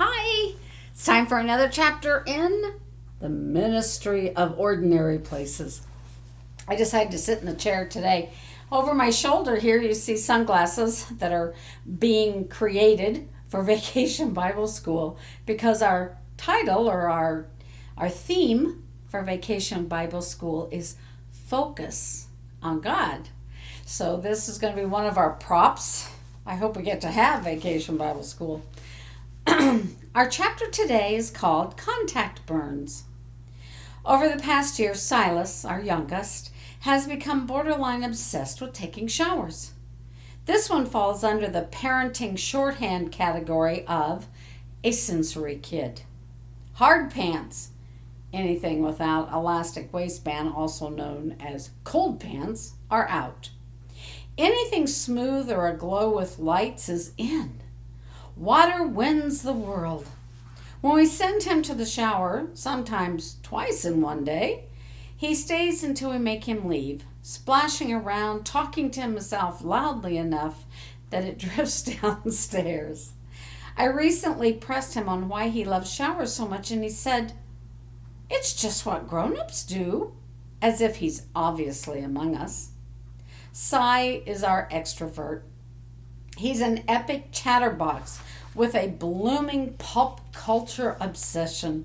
Hi! It's time for another chapter in the Ministry of Ordinary Places. I decided to sit in the chair today. Over my shoulder here, you see sunglasses that are being created for Vacation Bible School because our title or our theme for Vacation Bible School is Focus on God. So this is going to be one of our props. I hope we get to have Vacation Bible School. Our chapter today is called Contact Burns. Over the past year, Silas, our youngest, has become borderline obsessed with taking showers. This one falls under the parenting shorthand category of a sensory kid. Hard pants, anything without elastic waistband, also known as cold pants, are out. Anything smooth or aglow with lights is in. Water wins the world. When we send him to the shower, sometimes twice in one day, he stays until we make him leave, splashing around, talking to himself loudly enough that it drifts downstairs. I recently pressed him on why he loves showers so much, and he said, "It's just what grown-ups do," as if he's obviously among us. Cy is our extrovert. He's an epic chatterbox with a blooming pop culture obsession.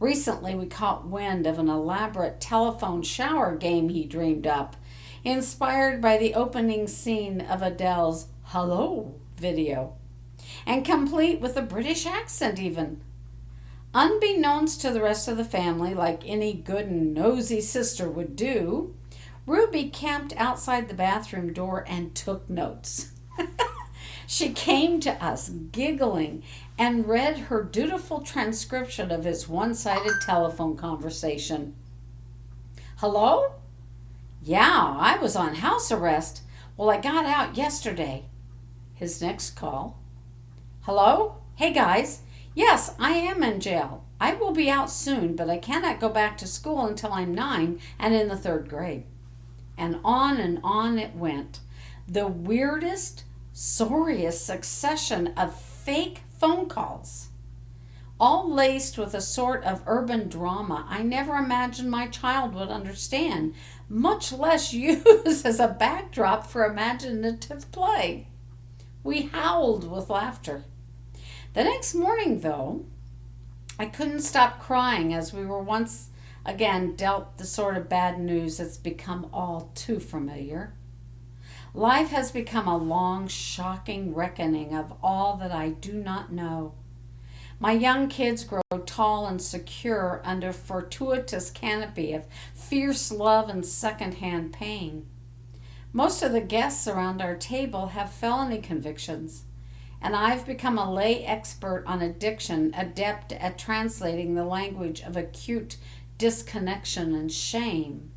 Recently, we caught wind of an elaborate telephone shower game he dreamed up, inspired by the opening scene of Adele's Hello video, and complete with a British accent even. Unbeknownst to the rest of the family, like any good and nosy sister would do, Ruby camped outside the bathroom door and took notes. She came to us giggling and read her dutiful transcription of his one-sided telephone conversation. "Hello? Yeah, I was on house arrest. Well, I got out yesterday." His next call. "Hello? Hey guys. Yes, I am in jail. I will be out soon, but I cannot go back to school until I'm 9 and in the 3rd grade." And on it went. The weirdest, sorriest succession of fake phone calls, all laced with a sort of urban drama I never imagined my child would understand, much less use as a backdrop for imaginative play. We howled with laughter. The next morning, though, I couldn't stop crying as we were once again dealt the sort of bad news that's become all too familiar. Life has become a long, shocking reckoning of all that I do not know. My young kids grow tall and secure under fortuitous canopy of fierce love and second-hand pain. Most of the guests around our table have felony convictions, and I've become a lay expert on addiction, adept at translating the language of acute disconnection and shame.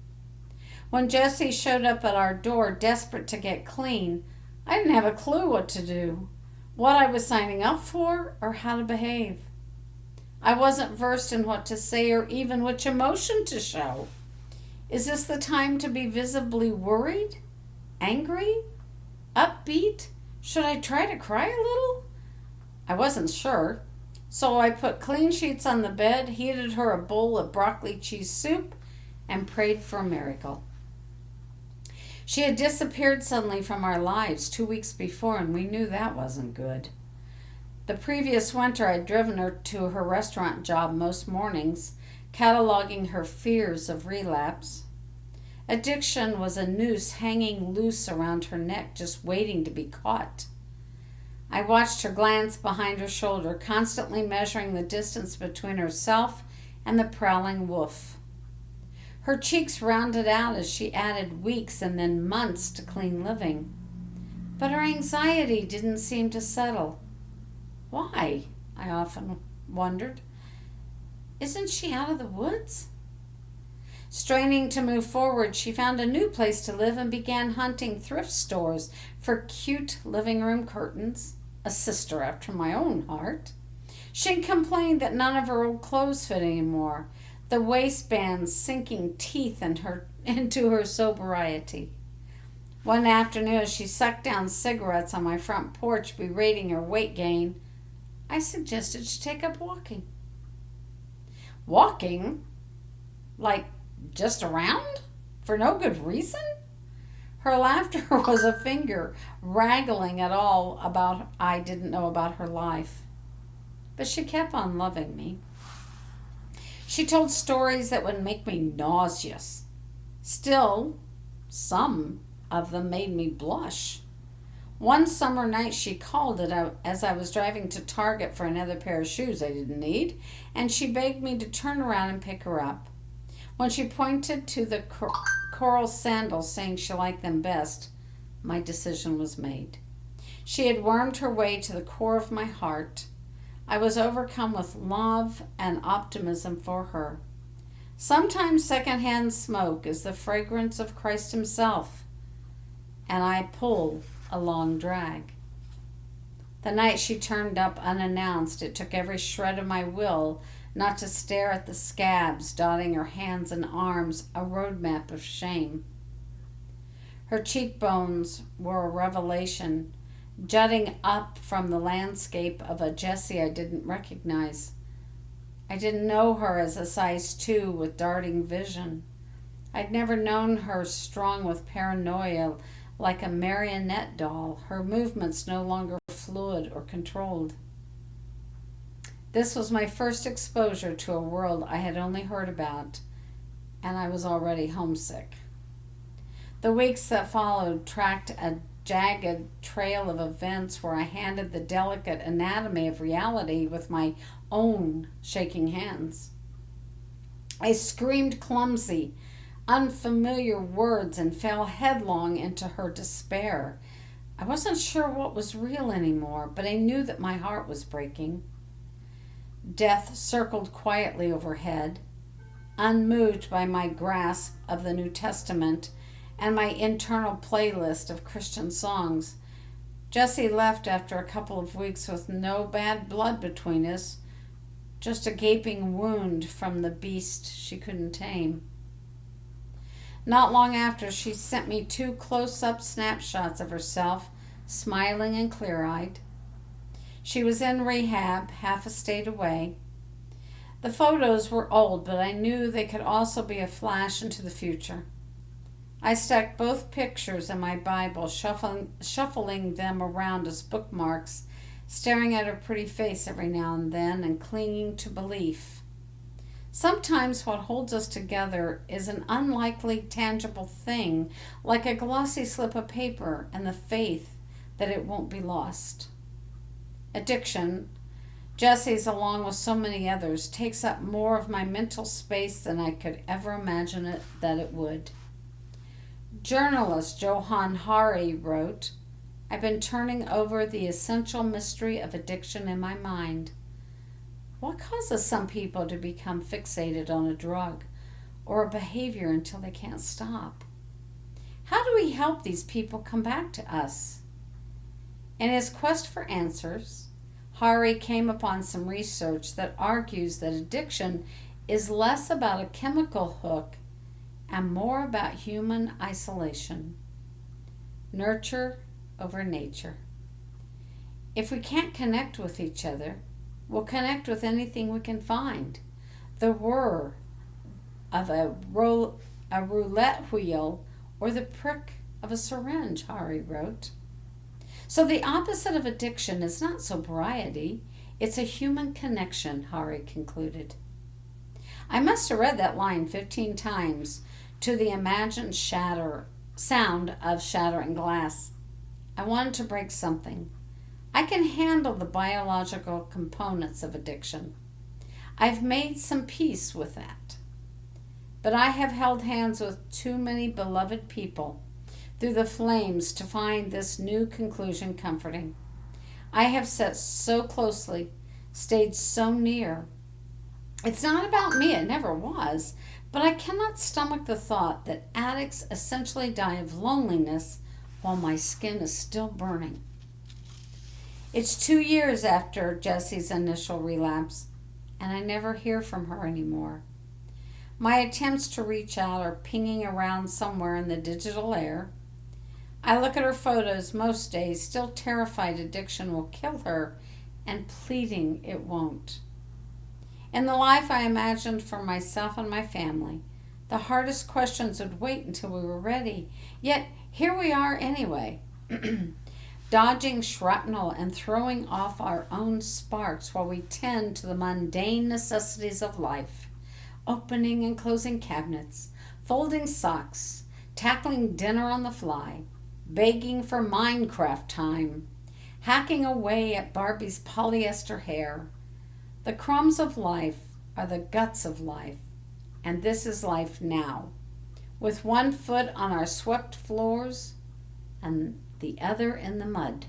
When Jesse showed up at our door, desperate to get clean, I didn't have a clue what to do, what I was signing up for, or how to behave. I wasn't versed in what to say or even which emotion to show. Is this the time to be visibly worried, angry, upbeat? Should I try to cry a little? I wasn't sure, so I put clean sheets on the bed, heated her a bowl of broccoli cheese soup, and prayed for a miracle. She had disappeared suddenly from our lives 2 weeks before, and we knew that wasn't good. The previous winter, I'd driven her to her restaurant job most mornings, cataloging her fears of relapse. Addiction was a noose hanging loose around her neck, just waiting to be caught. I watched her glance behind her shoulder, constantly measuring the distance between herself and the prowling wolf. Her cheeks rounded out as she added weeks and then months to clean living. But her anxiety didn't seem to settle. Why? I often wondered. Isn't she out of the woods? Straining to move forward, she found a new place to live and began hunting thrift stores for cute living room curtains, a sister after my own heart. She complained that none of her old clothes fit anymore, the waistbands sinking teeth into her sobriety. One afternoon, as she sucked down cigarettes on my front porch, berating her weight gain, I suggested she take up walking. Walking? Like just around? For no good reason? Her laughter was a finger wraggling at all about I didn't know about her life. But she kept on loving me. She told stories that would make me nauseous. Still, some of them made me blush. One summer night she called it out as I was driving to Target for another pair of shoes I didn't need, and she begged me to turn around and pick her up. When she pointed to the coral sandals, saying she liked them best, my decision was made. She had wormed her way to the core of my heart. I was overcome with love and optimism for her. Sometimes secondhand smoke is the fragrance of Christ himself, and I pull a long drag. The night she turned up unannounced, it took every shred of my will not to stare at the scabs dotting her hands and arms, a roadmap of shame. Her cheekbones were a revelation, jutting up from the landscape of a Jessie I didn't recognize. I didn't know her as a size 2 with darting vision. I'd never known her strung with paranoia like a marionette doll, her movements no longer fluid or controlled. This was my first exposure to a world I had only heard about, and I was already homesick. The weeks that followed tracked a jagged trail of events where I handled the delicate anatomy of reality with my own shaking hands. I screamed clumsy, unfamiliar words and fell headlong into her despair. I wasn't sure what was real anymore, but I knew that my heart was breaking. Death circled quietly overhead, unmoved by my grasp of the New Testament and my internal playlist of Christian songs. Jessie left after a couple of weeks with no bad blood between us, just a gaping wound from the beast she couldn't tame. Not long after, she sent me 2 close-up snapshots of herself, smiling and clear-eyed. She was in rehab, half a state away. The photos were old, but I knew they could also be a flash into the future. I stuck both pictures in my Bible, shuffling them around as bookmarks, staring at her pretty face every now and then and clinging to belief. Sometimes what holds us together is an unlikely, tangible thing, like a glossy slip of paper and the faith that it won't be lost. Addiction, Jessie's along with so many others, takes up more of my mental space than I could ever imagine that it would. Journalist Johann Hari wrote, "I've been turning over the essential mystery of addiction in my mind. What causes some people to become fixated on a drug or a behavior until they can't stop? How do we help these people come back to us?" In his quest for answers, Hari came upon some research that argues that addiction is less about a chemical hook and more about human isolation. Nurture over nature. If we can't connect with each other, we'll connect with anything we can find. The whir of a roulette wheel or the prick of a syringe, Hari wrote. So the opposite of addiction is not sobriety, it's a human connection, Hari concluded. I must have read that line 15 times to the imagined sound of shattering glass. I wanted to break something. I can handle the biological components of addiction. I've made some peace with that. But I have held hands with too many beloved people through the flames to find this new conclusion comforting. I have sat so closely, stayed so near. It's not about me, it never was, but I cannot stomach the thought that addicts essentially die of loneliness while my skin is still burning. It's 2 years after Jessie's initial relapse, and I never hear from her anymore. My attempts to reach out are pinging around somewhere in the digital air. I look at her photos most days, still terrified addiction will kill her and pleading it won't. In the life I imagined for myself and my family, the hardest questions would wait until we were ready. Yet here we are anyway, dodging shrapnel and throwing off our own sparks while we tend to the mundane necessities of life, opening and closing cabinets, folding socks, tackling dinner on the fly, begging for Minecraft time, hacking away at Barbie's polyester hair. The crumbs of life are the guts of life, and this is life now, with one foot on our swept floors and the other in the mud.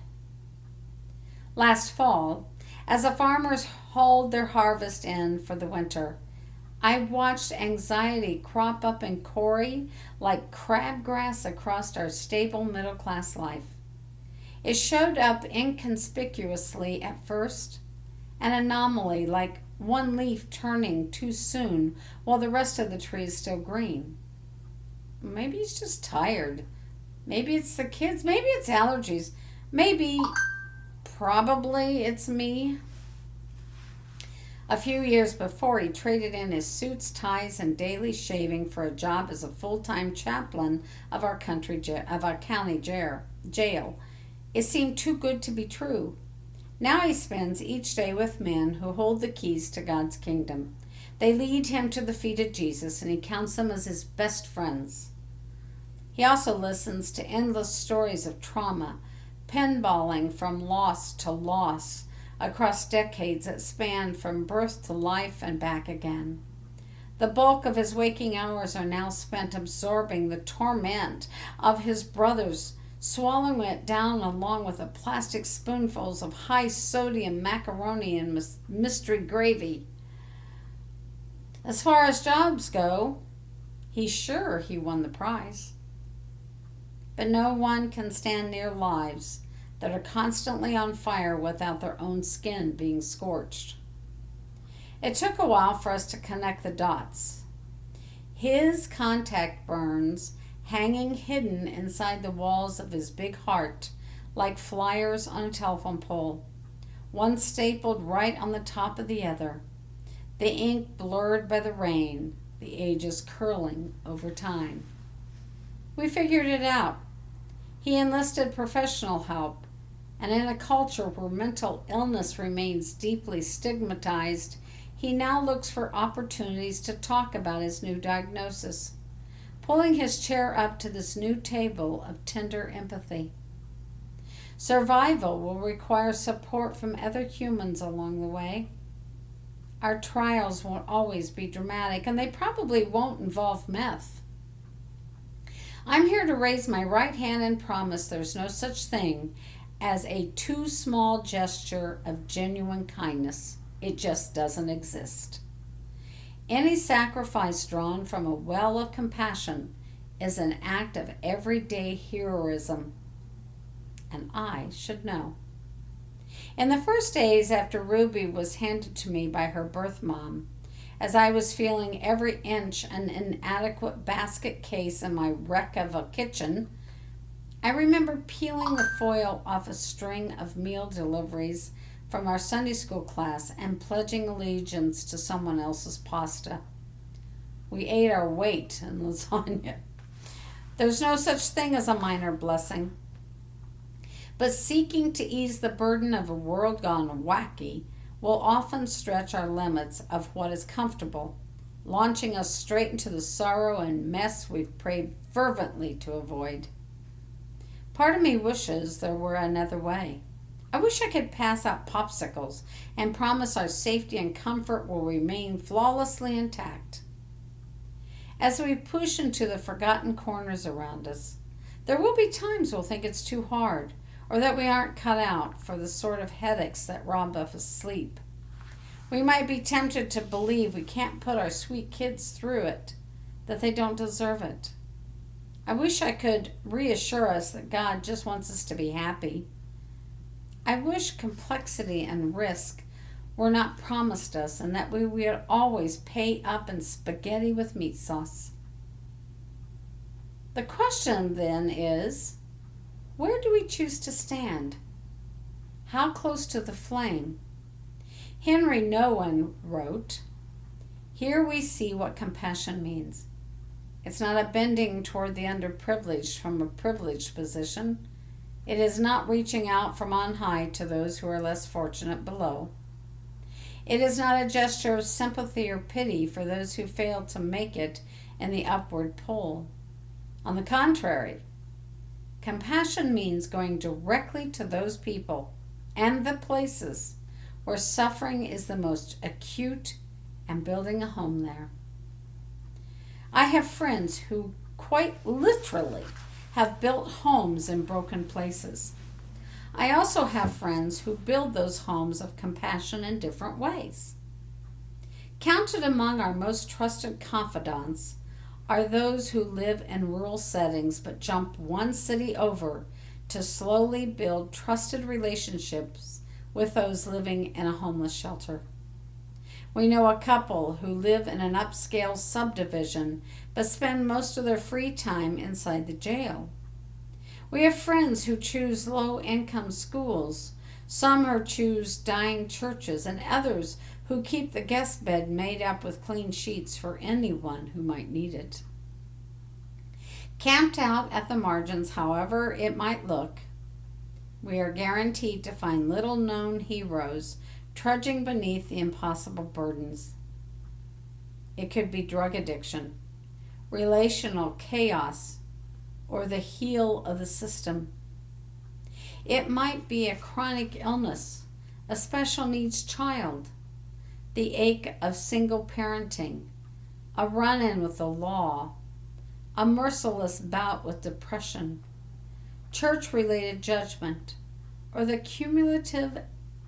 Last fall, as the farmers hauled their harvest in for the winter, I watched anxiety crop up in Corey like crabgrass across our stable middle-class life. It showed up inconspicuously at first, an anomaly like one leaf turning too soon while the rest of the tree is still green. Maybe he's just tired. Maybe it's the kids. Maybe it's allergies. Probably it's me. A few years before, he traded in his suits, ties, and daily shaving for a job as a full-time chaplain of our county jail. It seemed too good to be true. Now he spends each day with men who hold the keys to God's kingdom. They lead him to the feet of Jesus, and he counts them as his best friends. He also listens to endless stories of trauma, pinballing from loss to loss, across decades that span from birth to life and back again. The bulk of his waking hours are now spent absorbing the torment of his brothers, swallowing it down along with the plastic spoonfuls of high-sodium macaroni and mystery gravy. As far as jobs go, he's sure he won the prize. But no one can stand near lives that are constantly on fire without their own skin being scorched. It took a while for us to connect the dots. His contact burns hanging hidden inside the walls of his big heart like flyers on a telephone pole, one stapled right on the top of the other, the ink blurred by the rain, the ages curling over time. We figured it out. He enlisted professional help, and in a culture where mental illness remains deeply stigmatized, he now looks for opportunities to talk about his new diagnosis, pulling his chair up to this new table of tender empathy. Survival will require support from other humans along the way. Our trials won't always be dramatic, and they probably won't involve meth. I'm here to raise my right hand and promise there's no such thing as a too small gesture of genuine kindness. It just doesn't exist. Any sacrifice drawn from a well of compassion is an act of everyday heroism, and I should know. In the first days after Ruby was handed to me by her birth mom, as I was feeling every inch an inadequate basket case in my wreck of a kitchen, I remember peeling the foil off a string of meal deliveries from our Sunday school class and pledging allegiance to someone else's pasta. We ate our weight in lasagna. There's no such thing as a minor blessing. But seeking to ease the burden of a world gone wacky will often stretch our limits of what is comfortable, launching us straight into the sorrow and mess we've prayed fervently to avoid. Part of me wishes there were another way. I wish I could pass out popsicles and promise our safety and comfort will remain flawlessly intact. As we push into the forgotten corners around us, there will be times we'll think it's too hard, or that we aren't cut out for the sort of headaches that rob us of sleep. We might be tempted to believe we can't put our sweet kids through it, that they don't deserve it. I wish I could reassure us that God just wants us to be happy. I wish complexity and risk were not promised us and that we would always pay up in spaghetti with meat sauce. The question then is, where do we choose to stand? How close to the flame Henry Nouwen wrote, "Here we see what compassion means. It's not a bending toward the underprivileged from a privileged position. It is not reaching out from on high to those who are less fortunate below. It is not a gesture of sympathy or pity for those who fail to make it in the upward pull. On the contrary, compassion means going directly to those people and the places where suffering is the most acute and building a home there. I have friends who quite literally have built homes in broken places. I also have friends who build those homes of compassion in different ways. Counted among our most trusted confidants are those who live in rural settings but jump one city over to slowly build trusted relationships with those living in a homeless shelter. We know a couple who live in an upscale subdivision but spend most of their free time inside the jail. We have friends who choose low-income schools. Some who choose dying churches, and others who keep the guest bed made up with clean sheets for anyone who might need it. Camped out at the margins, however it might look, we are guaranteed to find little-known heroes trudging beneath the impossible burdens. It could be drug addiction, relational chaos, or the heel of the system. It might be a chronic illness, a special needs child, the ache of single parenting, a run-in with the law, a merciless bout with depression, church-related judgment, or the cumulative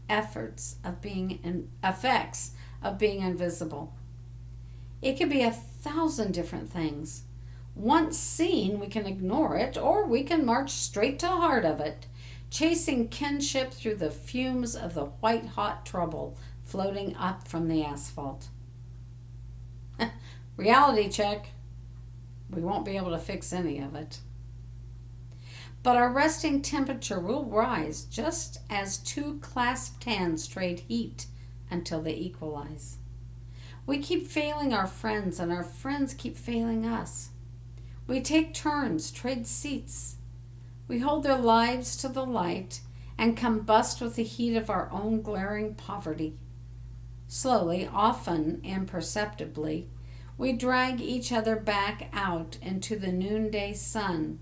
effects of being invisible. It could be 1,000 different things. Once seen, we can ignore it, or we can march straight to the heart of it, chasing kinship through the fumes of the white-hot trouble floating up from the asphalt. Reality check. We won't be able to fix any of it. But our resting temperature will rise just as two clasped hands trade heat until they equalize. We keep failing our friends, and our friends keep failing us. We take turns, trade seats. We hold their lives to the light and combust with the heat of our own glaring poverty. Slowly, often imperceptibly, we drag each other back out into the noonday sun,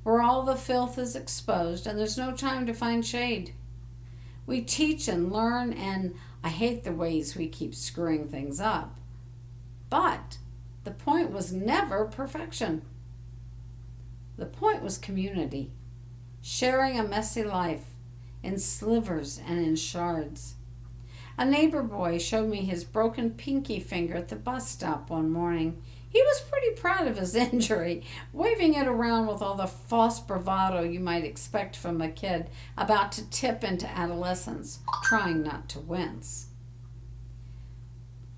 where all the filth is exposed and there's no time to find shade. We teach and learn, and I hate the ways we keep screwing things up. But the point was never perfection. The point was community, sharing a messy life in slivers and in shards. A neighbor boy showed me his broken pinky finger at the bus stop one morning. He was pretty proud of his injury, waving it around with all the false bravado you might expect from a kid about to tip into adolescence, trying not to wince.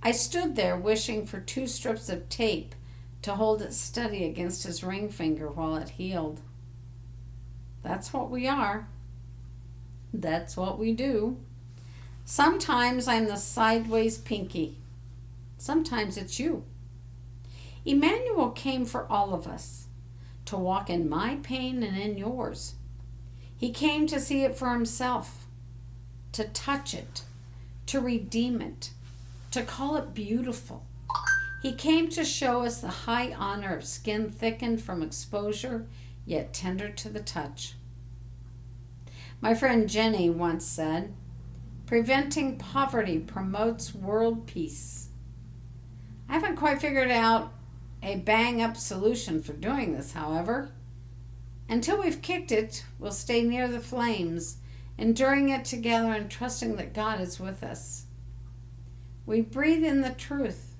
I stood there wishing for 2 strips of tape to hold it steady against his ring finger while it healed. That's what we are. That's what we do. Sometimes I'm the sideways pinky. Sometimes it's you. Emmanuel came for all of us, to walk in my pain and in yours. He came to see it for himself, to touch it, to redeem it, to call it beautiful. He came to show us the high honor of skin thickened from exposure, yet tender to the touch. My friend Jenny once said, "Preventing poverty promotes world peace." I haven't quite figured out a bang-up solution for doing this, however. Until we've kicked it, we'll stay near the flames, enduring it together and trusting that God is with us. We breathe in the truth.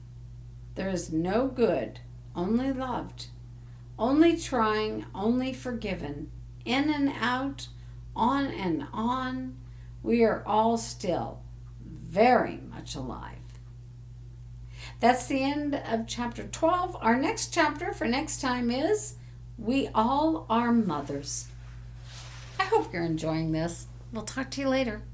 There is no good, only loved, only trying, only forgiven, in and out, on and on. We are all still very much alive. That's the end of chapter 12. Our next chapter for next time is We All Are Mothers. I hope you're enjoying this. We'll talk to you later.